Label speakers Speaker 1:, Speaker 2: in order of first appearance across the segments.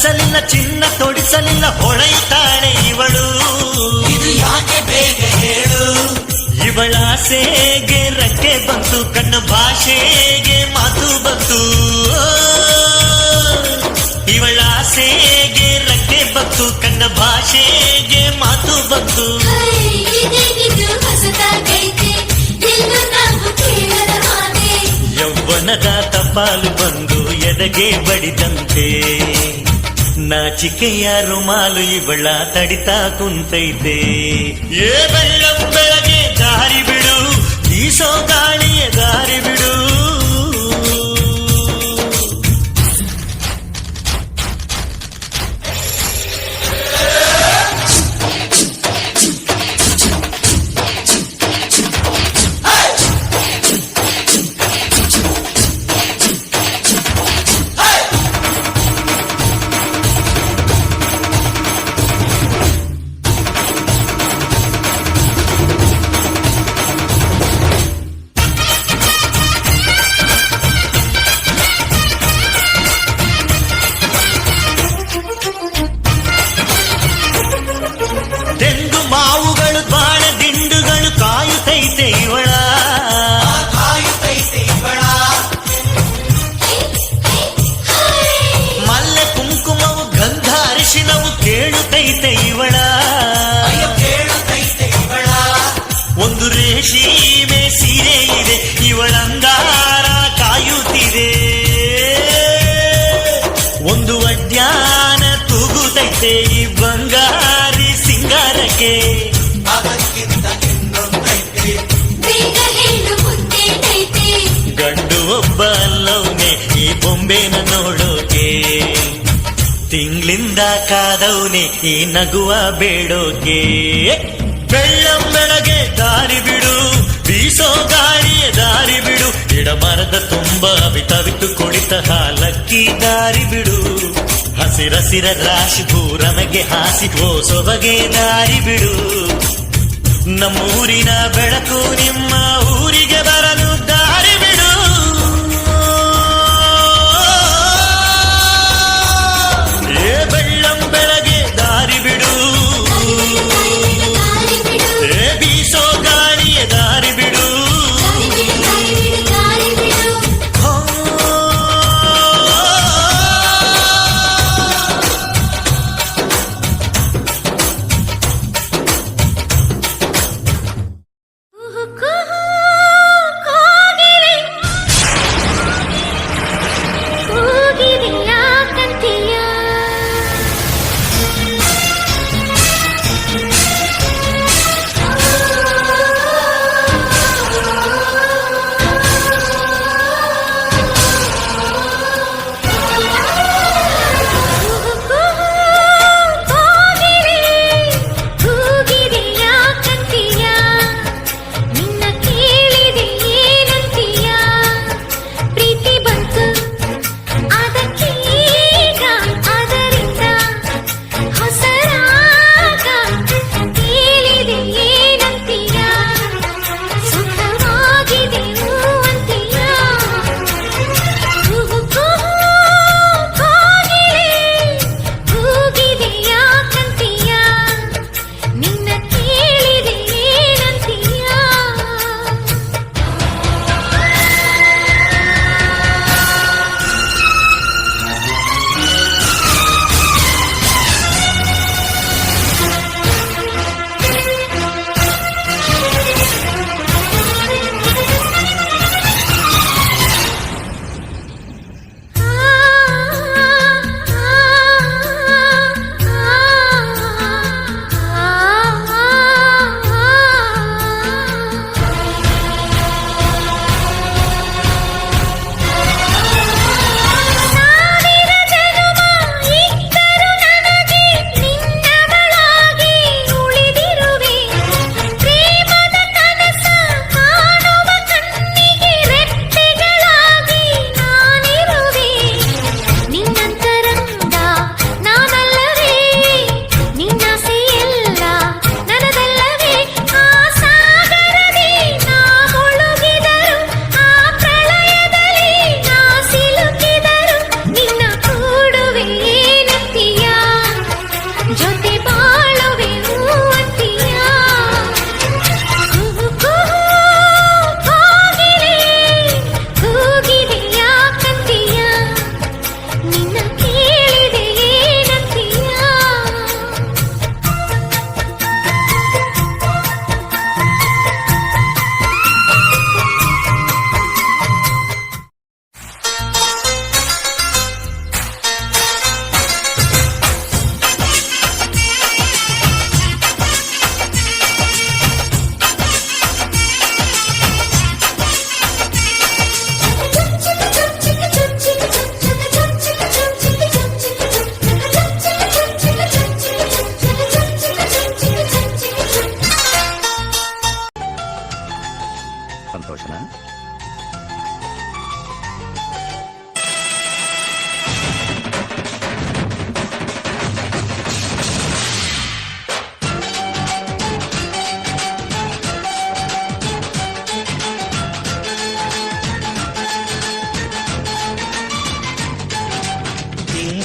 Speaker 1: ತರಿಸಲಿಲ್ಲ, ಚಿನ್ನ ತೊಡಿಸಲಿಲ್ಲ, ಹೊಳೆಯುತ್ತಾಳೆ ಇವಳು.
Speaker 2: ಇದು ಯಾಕೆ ಬೇಗ ಹೇಳು.
Speaker 1: ಇವಳ ಆಸೆಗೆ ರೆಕ್ಕೆ ಬಂತು, ಕಣ್ಣ ಭಾಷೆಗೆ ಮಾತು ಬಂತು. ಇವಳ ಆಸೆಗೆ ರೆಕ್ಕೆ ಬಂತು, ಕಣ್ಣ ಭಾಷೆಗೆ ಮಾತು ಬಂತು. ಯೌವನದ ತಪಾಲು ಬಂದು ಎದೆಗೆ ಬಡಿದಂತೆ, ನಾಚಿಕೆಯ ರುಮಾಲು ಇವಳ ತಡಿತಾ ಕುಂತೈತೆ. ಏ ಬೆಳ್ಳಂ ಬೆಳಗ್ಗೆ ದಾರಿ ಬಿಡು, ಬೀಸೋ ಗಾಳಿಯ ದಾರಿ ಬಿಡು. ತೆಂಗು ಮಾವುಗಳು ಬಾಳ ದಿಂಡುಗಳು ಕಾಯುತ್ತೈತೆ ಇವಳ. ಮಲ್ಲೆ ಕುಂಕುಮವು ಗಂಧ ಅರಿಶಿನವು ಕೇಳುತ್ತೈತೆ ಇವಳ. ಒಂದು ರೇಷಿಮೆ ಸೀರೆ ಇದೆ ಇವಳಂಗಾರ ಕಾಯುತ್ತಿದೆ. ಒಂದು ಅಡ್ಯಾನ ತೂಗುತ್ತೈತೆ ಈ ಬಂಗಾರಿ ಸಿಂಗಾರಕ್ಕೆ. ಗಂಡು ಒಬ್ಬ ಅಲ್ಲವನೆ ಈ ಬೊಂಬೆನ ನೋಡೋಕೆ, ತಿಂಗಳಿಂದ ಕಾದವನೆ ಈ ನಗುವ ಬೇಡೋಕೆ. ಬೆಳ್ಳಂ ಬೆಳಗ್ಗೆ ದಾರಿ ಬಿಡು, ಬೀಸೋ ಗಾಳಿಯ ದಾರಿ ಬಿಡು. ಗಿಡ ಮರದ ತುಂಬ ಬಿಟ್ಟು ಕುಳಿತ ಹಾಲಕ್ಕಿ ದಾರಿ ಬಿಡು. ಹಸಿರಸಿರ ರಾಶಿ ಪೂರಮೆಗೆ ಹಾಸಿ ಓ ಸೊಬಗೆ ದಾರಿ ಬಿಡು. ನಮ್ಮೂರಿನ ಬೆಳಕು ನಿಮ್ಮ ಊರಿಗೆ ಬರಲು ದಾರಿ ಬಿಡು. ಏ ಬೆಳ್ಳಂ ಬೆಳಗ್ಗೆ ದಾರಿ ಬಿಡು, ಏ ಬೀಸೋ ಗಾಳಿಯ ದಾರಿ ಬಿಡು.
Speaker 3: ಕುಹು ಕುಹು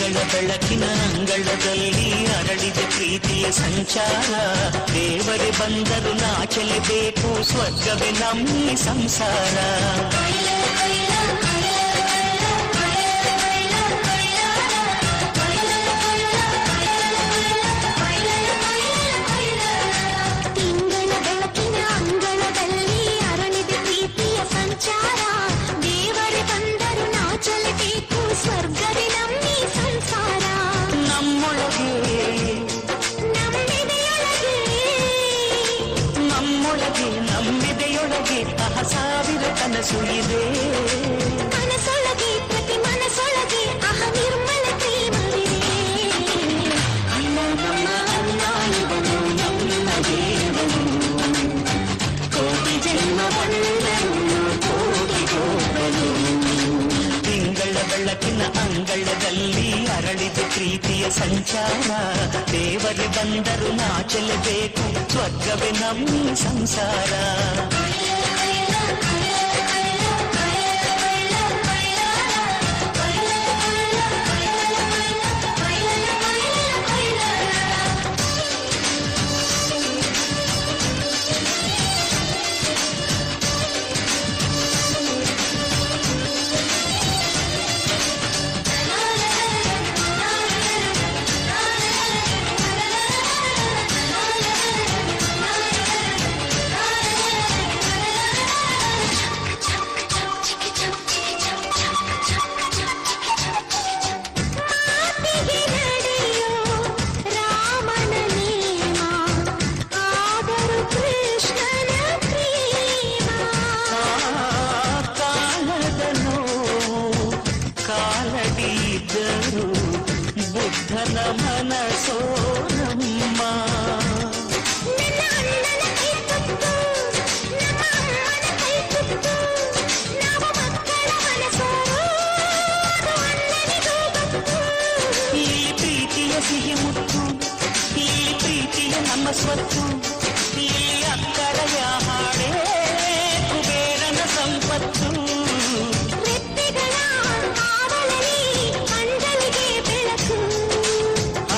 Speaker 1: ತಿಂಗಳ ಬೆಳಕಿನ ಅಂಗಳದಲ್ಲಿ ಅರಳಿದ ಪ್ರೀತಿಯ ಸಂಚಾರ ದೇವರೇ ಬಂದರು ನಾಚಲೇಬೇಕು ಸ್ವರ್ಗವೇ ನಮ್ಮಿ ಸಂಸಾರ
Speaker 3: ತಿಂಗಳ ಬೆಳಕಿನ ಅಂಗಳದಲ್ಲಿ ಅರಳಿದ ಪ್ರೀತಿಯ ಸಂಚಾರ ದೇವರೇ ಬಂದರು ನಾಚಲೇಬೇಕು ಸ್ವರ್ಗವೇ ನಮ್ಮಿ ಸಂಸಾರ
Speaker 1: ನಮ್ಮೊಳಗೆ ನಂಬಿದೆಯೊಳಗೆ ಸಾವಿರ ಕನಸು ಇದೆ
Speaker 3: ಮನಸೊಳಗೆ ಪ್ರತಿ ಮನಸೊಳಗೆ ನಿರ್ಮಲ ಪ್ರೇಮವಿದೆ ಅಣ್ಣ ನಮ್ಮ ಅಣ್ಣ ಇವನು ನಮ್ಮ ದೇವನು ಕೋಟಿ ಜನ್ಮ ಬಂದರು ಕೋಟಿಗೋಪನು
Speaker 1: ತಿಂಗಳ ಬೆಳಕಿನ ಅಂಗಳದಲ್ಲಿ ಅರಳಿದ ಪ್ರೀತಿಯ ಸಂಚಾರ ದೇವರೇ ಬಂದರು ನಾಚಲೇಬೇಕು ಸ್ವರ್ಗವೇ ನಮ್ಮಿ ಸಂಸಾರ
Speaker 3: ಮಾತಿಗೆ ನಡೆಯೋ ರಾಮನ ನೇಮ ಆದರೂ ಕೃಷ್ಣನ ಪ್ರೇಮ
Speaker 1: ಕಾಲದ ನೋವು ಕಾಲಡಿದ್ದರು ಬುದ್ಧನ ಮನಸೋ ನಮ್ಮ
Speaker 3: ನನ್ನ ಅಣ್ಣನ ಕೈ ತುತ್ತು ನಮ್ಮ ಅಮ್ಮನ ಕೈ ತುತ್ತು ನಾವು ಮಕ್ಕಳ ಮನಸೋರು ಅದು ಅಣ್ಣನಿಗೂ ಗೊತ್ತು
Speaker 1: ಈ ಪ್ರೀತಿಯ ಸಿಹಿ ಮುತ್ತು ಈ ಪ್ರೀತಿಯ ನಮ್ಮ ಸ್ವತ್ತು ಈ ಅಕ್ಕರೆಯ ಹಾಡೇ ಕುಬೇರನ ಸಂಪತ್ತು
Speaker 3: ರೆಪ್ಪೆಗಳ ಕಾವಲಲ್ಲಿ ಅಂಡಲಿಗೆ ಬೆಳಕು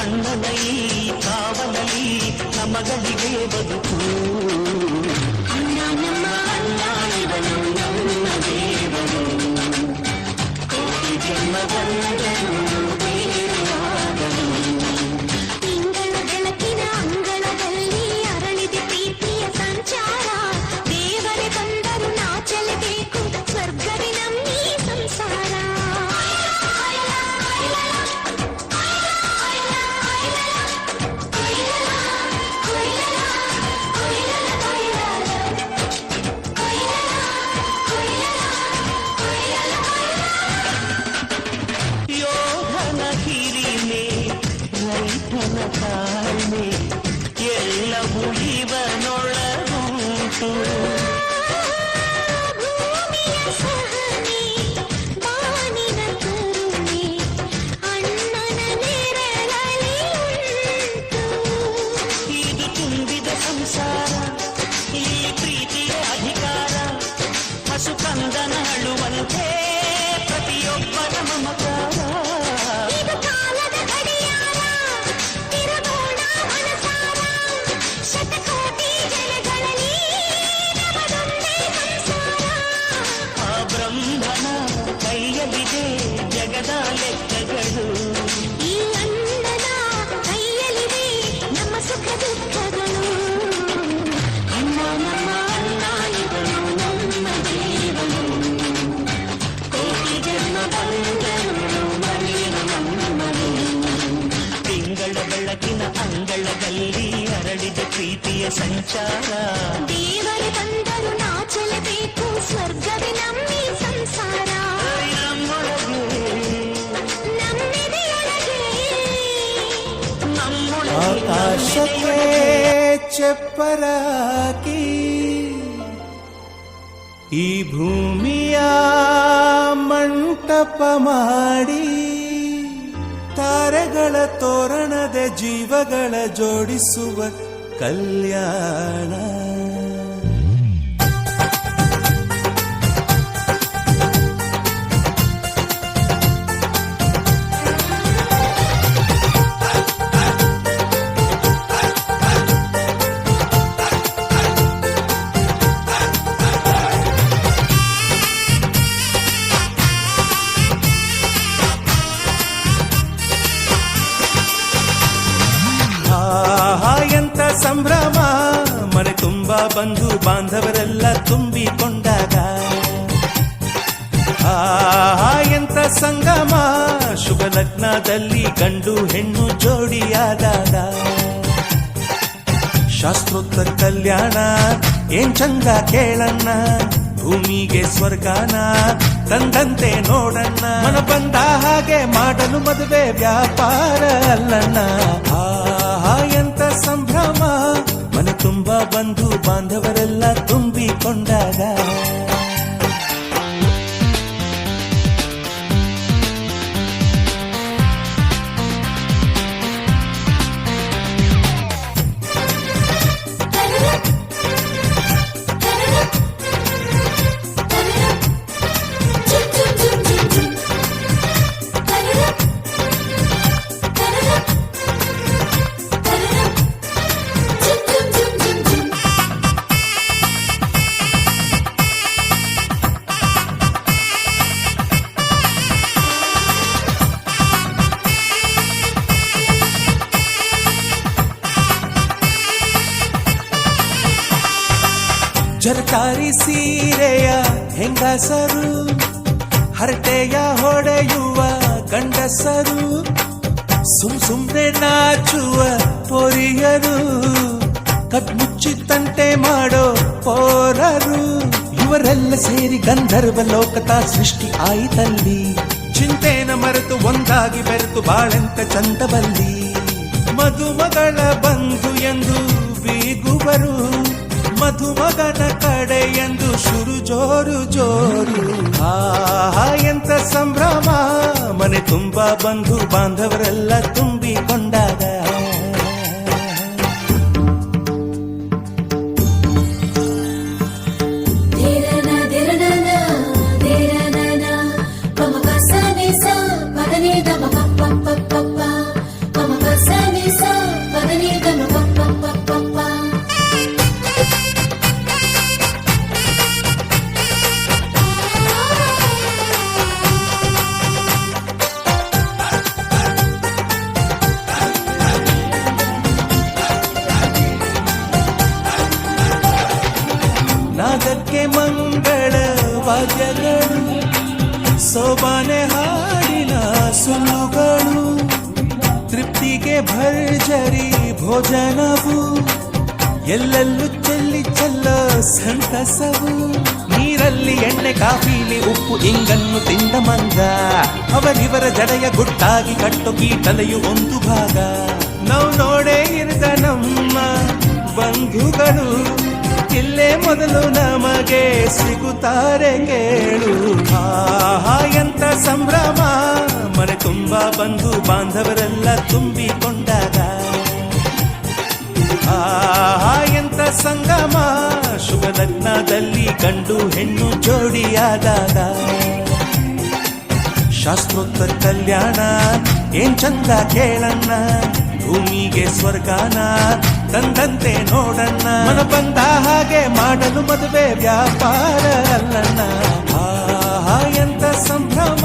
Speaker 1: ಅಣ್ಣನ ಈ ಕಾವಲಲ್ಲಿ ನಮಗಳಿಗೆ ಬದುಕು
Speaker 3: ಅಣ್ಣ ನಮ್ಮ ಅಣ್ಣ ಇವನು ನಮ್ಮ ದೇವನು
Speaker 1: ಕೋಟಿ ಜನ್ಮ ಬಂದರು ಬೇರೆಯಾದನು.
Speaker 3: ತಿಂಗಳ ಬೆಳಕಿನ ಅಂಗಳದಲ್ಲಿ ಅರಳಿದ ಪ್ರೀತಿಯ ಸಂಚಾರ ದೇವರೇ ಬಂದರು ನಾಚಲೇಬೇಕು ಸ್ವರ್ಗವೇ ನಮ್ಮಿ ಸಂಸಾರ
Speaker 1: ಯೋಧನ ಹಿರಿಮೆ ರೈತನ ತಾಳ್ಮೆ ಎಲ್ಲವೂ ಇವನೊಳಗುಂಟು
Speaker 3: ಭೂಮಿಯ ಸಹನೆ ಬಾನಿನ ಕರುಣೆ ಅಣ್ಣನ ನೆರಳಲ್ಲಿ ಉಂಟು
Speaker 1: ಇದು ತುಂಬಿದ ಸಂಸಾರ ಈ ಪ್ರೀತಿಯ ಅಧಿಕಾರ ಹಸು ಕಂದನ ಅಳುವಂತೆ ಪ್ರತಿಯೊಬ್ಬರ ಮಮಕಾರ
Speaker 3: ಇದು ಕಾಲದ ಗಡಿಯಾರ ತಿರುಗೋಣ ಮನಸಾರ ಶತಕೋಟಿ ಜನಗಳಲ್ಲಿ ನಮದೊಂದೇ ಸಂಸಾರ
Speaker 1: ಆ ಬ್ರಹ್ಮನ ಕೈಯಲ್ಲಿದೆ ಜಗದ ಲೆಕ್ಕಗಳು
Speaker 3: ಈ ಅಣ್ಣನ ಕೈಯಲ್ಲಿದೆ ನಮ್ಮ ಸುಖ ದುಃಖಗಳು
Speaker 1: ಅಣ್ಣ ನಮ್ಮ ಅಣ್ಣ ಇವನು ನಮ್ಮ ದೇವನು ಕೋಟಿ ಜನ್ಮ ಬಂದರು ಮನೆಯ ನಮ್ಮನು ತಿಂಗಳ ಬೆಳಕಿನ ಅಂಗಳದಲ್ಲಿ ಅರಳಿದ ಪ್ರೀತಿಯ ಸಂಚಾರ
Speaker 3: ದೇವರೇ ಬಂದರು ನಾಚಲೇಬೇಕು ಸ್ವರ್ಗವೇ ನಮ್ಮಿ ಸಂಸಾರ ನಮ್ಮೆದೆಯೊಳಗೆ
Speaker 4: ಆಕಾಶಕ್ಕೆ ಚಪ್ಪರಾಕಿ ಈ ಭೂಮಿಯ ಮಂಟಪ ಮಾಡಿ ತಾರೆಗಳ ತೋರಣದ ಜೀವಗಳ ಜೋಡಿಸುವ ಕಲ್ಯಾಣ ಸಂಭ್ರಮ ಮನೆ ತುಂಬ ಬಂಧು ಬಾಂಧವರೆಲ್ಲ ತುಂಬಿಕೊಂಡಾಗ ಎಂತ ಸಂಗಮ ಶುಭ ಲಗ್ನದಲ್ಲಿ ಗಂಡು ಹೆಣ್ಣು ಜೋಡಿಯಾದಾಗ ಶಾಸ್ತ್ರೋತ್ತರ ಕಲ್ಯಾಣ ಏನ್ ಚಂದ ಕೇಳಣ್ಣ ಭೂಮಿಗೆ ಸ್ವರ್ಗಾನ ತಂದಂತೆ ನೋಡಣ್ಣ ಮನ ಬಂದ ಹಾಗೆ ಮಾಡಲು ಮದುವೆ ವ್ಯಾಪಾರ ಅಲ್ಲಣ್ಣ ಎಂತ ಸಂಭ್ರಮ ಮನೆ ತುಂಬ ಬಂಧು ಬಾಂಧವರೆಲ್ಲ ತುಂಬಿಕೊಂಡಾಗ ಜರಕಾರಿ ಸೀರೆಯ ಹೆಂಗಸರು ಹರಟೆಯ ಹೊಡೆಯುವ ಗಂಡಸರು ಸುಮ್ನೆ ನಾಚುವ ಪೊರಿಯರು ಕದ್ಮುಚ್ಚಿ ತಂಟೆ ಮಾಡೋ ಪೋರರು ಇವರೆಲ್ಲ ಸೇರಿ ಗಂಧರ್ವ ಲೋಕದ ಸೃಷ್ಟಿ ಆಯಿತಲ್ಲಿ ಚಿಂತೆನ ಮರೆತು ಒಂದಾಗಿ ಬೆರೆತು ಬಾಳೆಂತ ಚಂದವಲ್ಲಿ ಮದುಮಗಳ ಬಂಧು ಎಂದು ಬೀಗುವರು ಮಧುಮಗನ ಕಡೆ ಎಂದು ಶುರು ಜೋರು ಜೋರು ಎಂತ ಸಂಭ್ರಮ ಮನೆ ತುಂಬ ಬಂಧು ಬಾಂಧವರೆಲ್ಲ ತುಂಬಿಕೊಂಡಾಗ ನಾಗಕ್ಕೆ ಮಂಗಳ ವಾದ್ಯಗಳು ಸೋಬಾನೆ ಹಾಡಿನ ಸುಳ್ಳುಗಳು ತೃಪ್ತಿಗೆ ಭರ್ಜರಿ ಭೋಜನವು ಎಲ್ಲೆಲ್ಲೂ ಚೆಲ್ಲೋ ಸಂತಸವು ನೀರಲ್ಲಿ ಎಣ್ಣೆ ಕಾಫಿಲಿ ಉಪ್ಪು ಇಂಗನ್ನು ತಿಂದ ಮಂಗ ಅವರಿವರ ಜಡೆಯ ಗುಟ್ಟಾಗಿ ಕಟ್ಟು ಕೀಟಲೆಯು ಒಂದು ಭಾಗ ನಾವು ನೋಡೇ ಇರದ ನಮ್ಮ ಬಂಧುಗಳು ಇಲ್ಲೇ ಮೊದಲು ನಮಗೆ ಸಿಗುತ್ತಾರೆ ಕೇಳು ಎಂತ ಸಂಭ್ರಮ ಮನೆ ತುಂಬ ಬಂಧು ಬಾಂಧವರೆಲ್ಲ ತುಂಬಿಕೊಂಡಾಗ ಎಂತ ಸಂಗಮ ಶುಭ ಲಗ್ನದಲ್ಲಿ ಗಂಡು ಹೆಣ್ಣು ಜೋಡಿಯಾದಾಗ ಶಾಸ್ತ್ರೋತ್ತರ ಕಲ್ಯಾಣ ಏನ್ ಚಂದ ಕೇಳಣ್ಣ ಭೂಮಿಗೆ ಸ್ವರ್ಗಾನ ತಂದಂತೆ ನೋಡಣ್ಣ ಮನ ಬಂದ ಹಾಗೆ ಮಾಡಲು ಮದುವೆ ವ್ಯಾಪಾರ ಅಲ್ಲಣ್ಣ ಎಂತ ಸಂಭ್ರಮ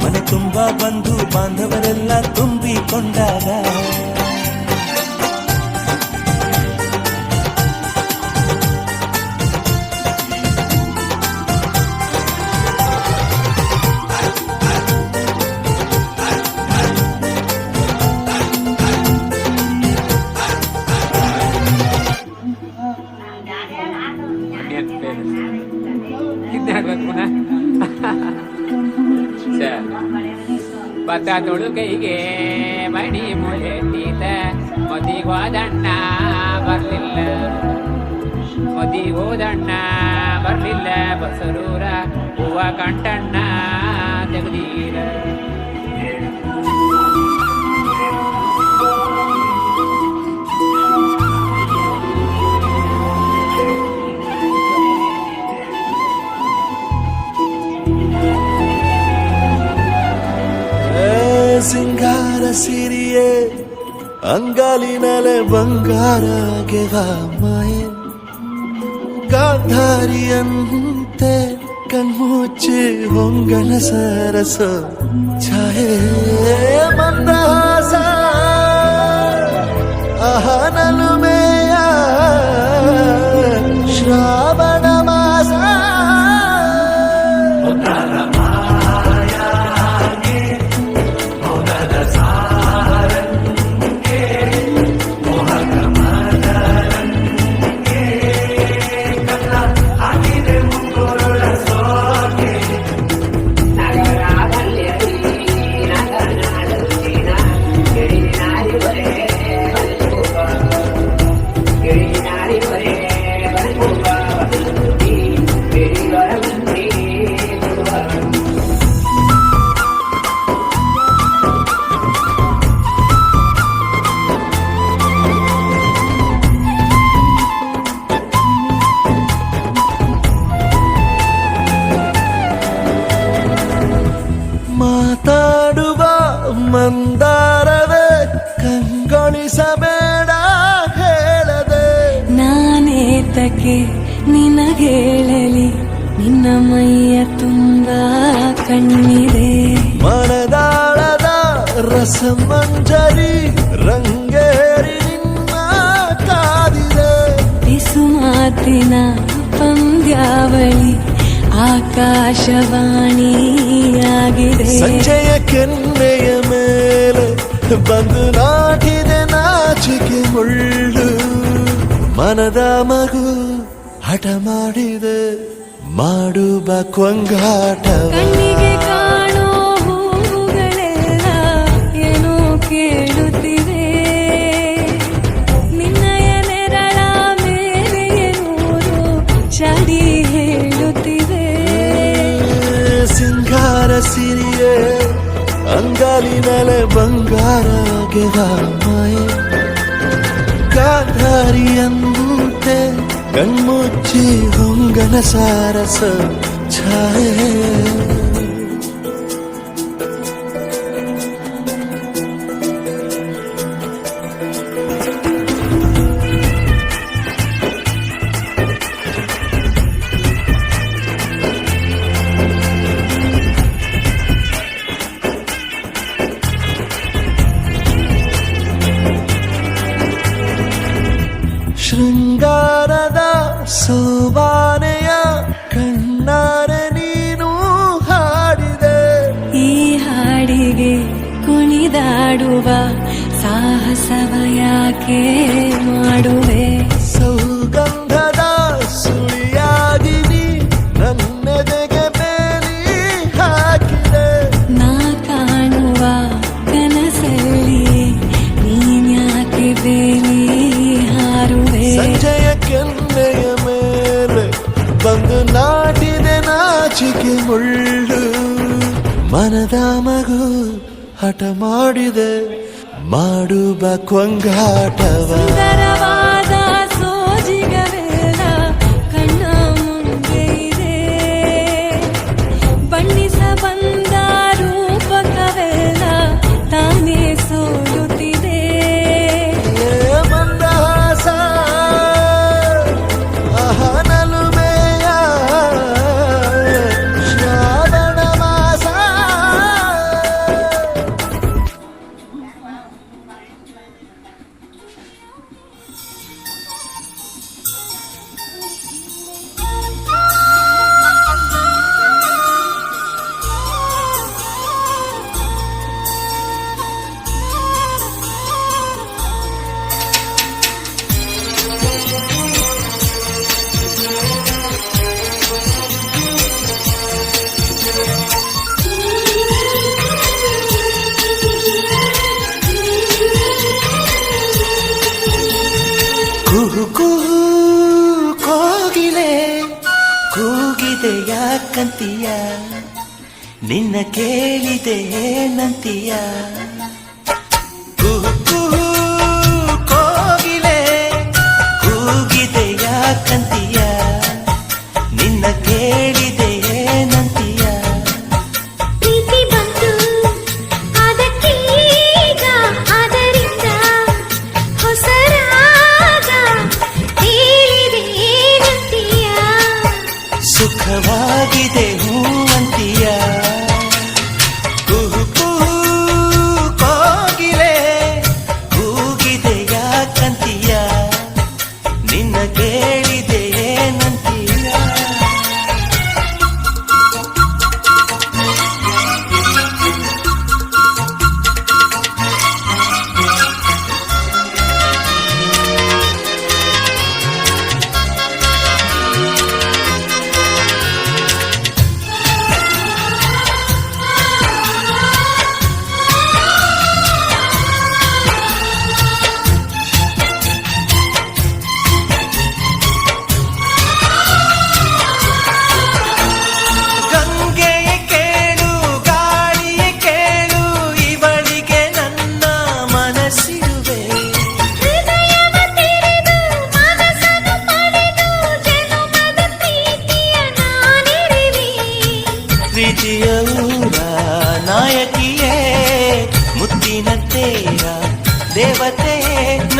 Speaker 4: ಮನೆ ತುಂಬ ಬಂಧು ಬಾಂಧವರೆಲ್ಲ ತುಂಬಿಕೊಂಡಾಗ
Speaker 5: ಭತ್ತ ತೊಳುಕೈಗೆ ಮಣಿ ಮುಳೆತೀತ ಮದಿಗೋದಣ್ಣ ಬರ್ಲಿಲ್ಲ ಮದಿಗೋದಣ್ಣ ಬರ್ಲಿಲ್ಲ ಬಸರೂರ ಹೂವ ಕಂಟಣ್ಣ ತೆಗೆದೀರ
Speaker 4: ಸಿಂಗಾರ ಸಿರಿಯೇ ಅಂಗಾಲಿನಲೆ ಬಂಗಾರಗೆವ ಮಾಯೆ ಗಾಂಧಾರಿಯಂತೆ ಕಣ್ಮುಚ್ಚಿ ಹೊಂಗನ ಸರಸ ಛಾಯೆ ಮಂದಹಾಸ ಆಹನಲು ಮೇಯ ಮಾತಾಡುವ ಮಂದಾರವೇ ಕಂಗೊಳಿಸಬೇಡ ಹೇಳದೆ
Speaker 3: ನಾನೇತಕ್ಕೆ ನಿನಗೇಳಲಿ ನಿನ್ನ ಮೈಯ ತುಂಬ ಕಣ್ಣಿದೆ
Speaker 4: ಮನದಾಳದ ರಸಮಂಜರಿ ರಂಗೇರಿ ನಿನ್ನ ಕಾದಿದೆ
Speaker 3: ಬಿಸು ಮಾತಿನ ಪಂದ್ಯಾವಳಿ ಆಕಾಶವಾಣಿಯಾಗಿದೆ
Speaker 4: ಸಂಜೆಯ ಕೆನ್ನೆಯ ಮೇಲೆ ಬಂದು ನಾಟಿದೆ ನಾಚಿಕೆ ಮುಳ್ಳು ಮನದ ಮಗು ಹಠ ಮಾಡಿದೆ ಮಾಡುವ ಕೊಂಗಾಟವ
Speaker 3: ಕಣ್ಣಿಗೆ ಕಾಣೋ ಹೂವುಗಳೆಲ್ಲ ಏನೋ ಕೇಳುತ್ತಿವೆ ನಿನ್ನಯ ನೆರಳ ಮೇಲೆ ನೂರು ಚಾಡಿ ಹೇಳುತ್ತಿವೆ
Speaker 4: ಸಿಂಗಾರ ಸಿರಿಯೇ ಅಂಗಾಲಿನಲೆ ಬಂಗಾರ ಮಾಯೆ ಗಾಂಧಾರಿಯಂತೆ ಕಣ್ಮುಚ್ಚಿ ಹೊಂಗನ ಸಾರಸ ಛಾಯೆ ಶೃಂಗಾರದ ಸೋಬಾನೆಯ ಕಣ್ಣಾರೆ ನೀನು ಹಾಡಿದೆ
Speaker 3: ಈ ಹಾಡಿಗೆ ಕುಣಿದಾಡುವ ಸಾಹಸವ ಯಾಕೆ ಮಾಡುವೆ
Speaker 4: ಸೌಗಂಧದ ಸುಳಿಯಾಗಿ ನೀ ನನ್ನೆದೆಗೆ ಬೇಲಿ ಹಾಕಿದೆ
Speaker 3: ನಾ ಕಾಣುವ ಕನಸಲ್ಲಿ ನೀನ್ಯಾಕೆ ಬೇಲಿ ಹಾರುವೆ
Speaker 4: ಸಂಜೆಯ ಕೆನ್ನೆಯ ಮೇಲೆ ಬಂದು ನಾಟಿದೆ ನಾಚಿಕೆ ಮುಳ್ಳು ಮನದ ಮಗು ಹಠ ಮಾಡಿದೆ ಮಾಡುವ ಕೊಂಗಾಟವ
Speaker 3: ಸುಂದರವಾದ ಸೋಜಿಗವೆಲ್ಲ ಕಣ್ಣ ಮುಂದೆ ಇದೆ ಬಣ್ಣಿಸ ಬಂದ ರೂಪಕವೆಲ್ಲ ತಾನೇ ಸೋಲುತ್ತಿದೆ
Speaker 4: ಮಂದಹಾಸ ಅಹನಲುಮೆಯ ಶ್ರಾವಣ ಮಾಸ ಕುಹು ಕುಹು ಕೋಗಿಲೆ ಕೂಗಿದೆ ಯಾಕಂತೀಯ ನಿನ್ನ ಕೇಳಿದೆ ಏನಂತೀಯ ಕುಹು ಕುಹು ಕೋಗಿಲೆ ಕೂಗಿದೆ ಯಾಕಂತೀಯ ನಿನ್ನ ಕೇಳಿದೆ ಏನಂತೀಯ
Speaker 3: ಪ್ರೀತಿ ಬಂತು ಅದಕ್ಕೀಗ ಅದರಿಂದ ಹೊಸ ರಾಗ ಹೇಳಿದೆ ಏನಂತೀಯ
Speaker 4: ಸುಖವಾಗಿದೆ ಹೂವಂತೀಯ ಕುಹು ಕುಹು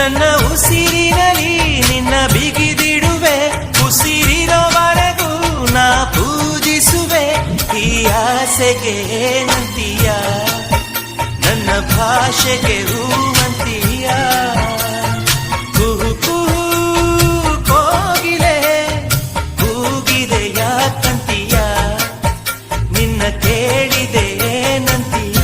Speaker 4: ನನ್ನ ಉಸಿರಿನಲ್ಲಿ ನಿನ್ನ ಬಿಗಿದಿಡುವೆ, ಉಸಿರಿರೋವರೆಗೂ ನಾ ಪೂಜಿಸುವೆ. ಈ ಆಸೆಗೆ ನಂತೀಯ, ನನ್ನ ಭಾಷೆಗೆ ಹೂವಂತೀಯ. ಕುಹು ಕುಹು ಕೋಗಿಲೆ ಕೂಗಿದೆ ಯಾಕಂತೀಯ, ನಿನ್ನ ಕೇಳಿದೆ ಏನಂತೀಯ.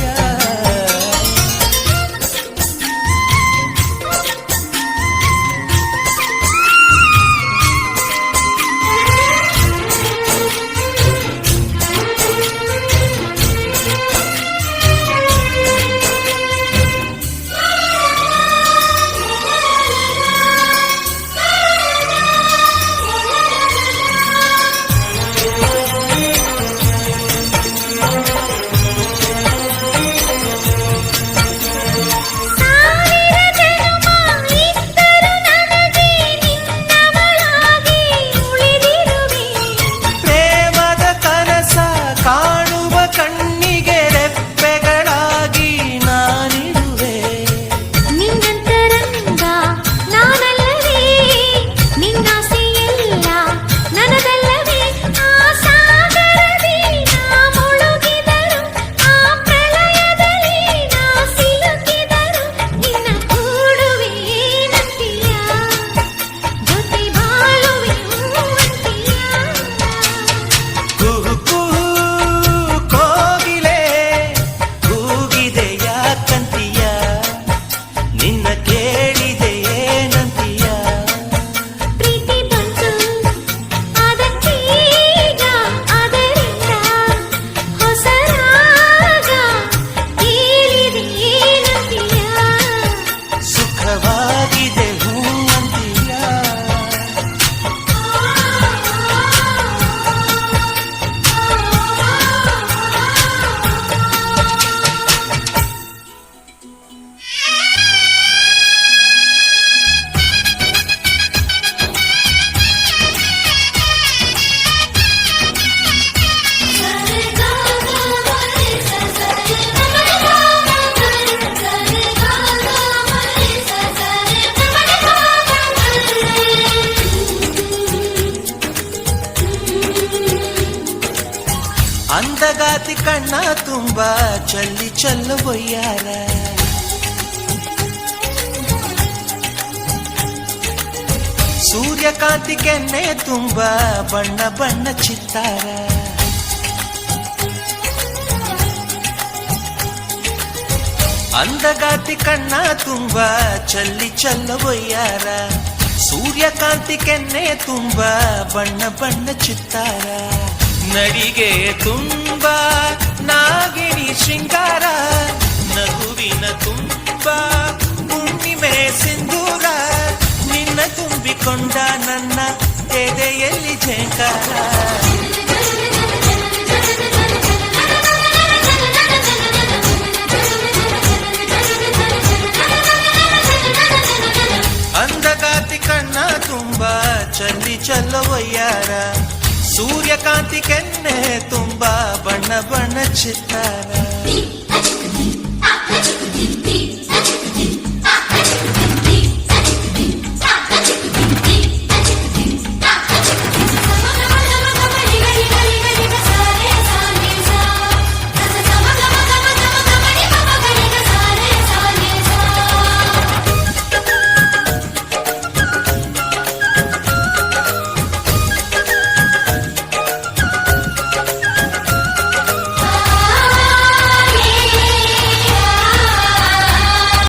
Speaker 4: ಅಂದಗಾತಿ ಕಣ್ಣ ತುಂಬ ಚಲ್ಲಿ ಚೆಲ್ಲುವಯ್ಯಾರ, ಸೂರ್ಯಕಾಂತಿ ಕೆನ್ನೆ ತುಂಬ ಬಣ್ಣ ಬಣ್ಣ ಚಿತ್ತಾರ. ಅಂದಗಾತಿ ಕಣ್ಣ ತುಂಬ ಚಲ್ಲಿ ಚೆಲ್ಲುವಯ್ಯಾರ, ಸೂರ್ಯಕಾಂತಿ ಕೆನ್ನೆ ತುಂಬ ಬಣ್ಣ ಬಣ್ಣ ಚಿತ್ತಾರ. ನಡಿಗೆ ತುಂಬ ನಾಗಿಣಿ ಶೃಂಗಾರ, ನಗುವಿನ ತುಂಬ ಹುಣ್ಣಿಮೆ ಸಿಂಧೂರ. ನಿನ್ನ ತುಂಬಿಕೊಂಡ ನನ್ನ ಎದೆಯಲ್ಲಿ ಝೇಂಕಾರ. ಅಂದಗಾತಿ ಕಣ್ಣ ತುಂಬ ಚಲ್ಲಿ ಚೆಲ್ಲುವಯ್ಯಾರ, ಸೂರ್ಯಕಾಂತಿ ಕೆನ್ನೆ ತುಂಬ ಬಣ್ಣ ಬಣ್ಣ ಚಿತ್ತಾರ.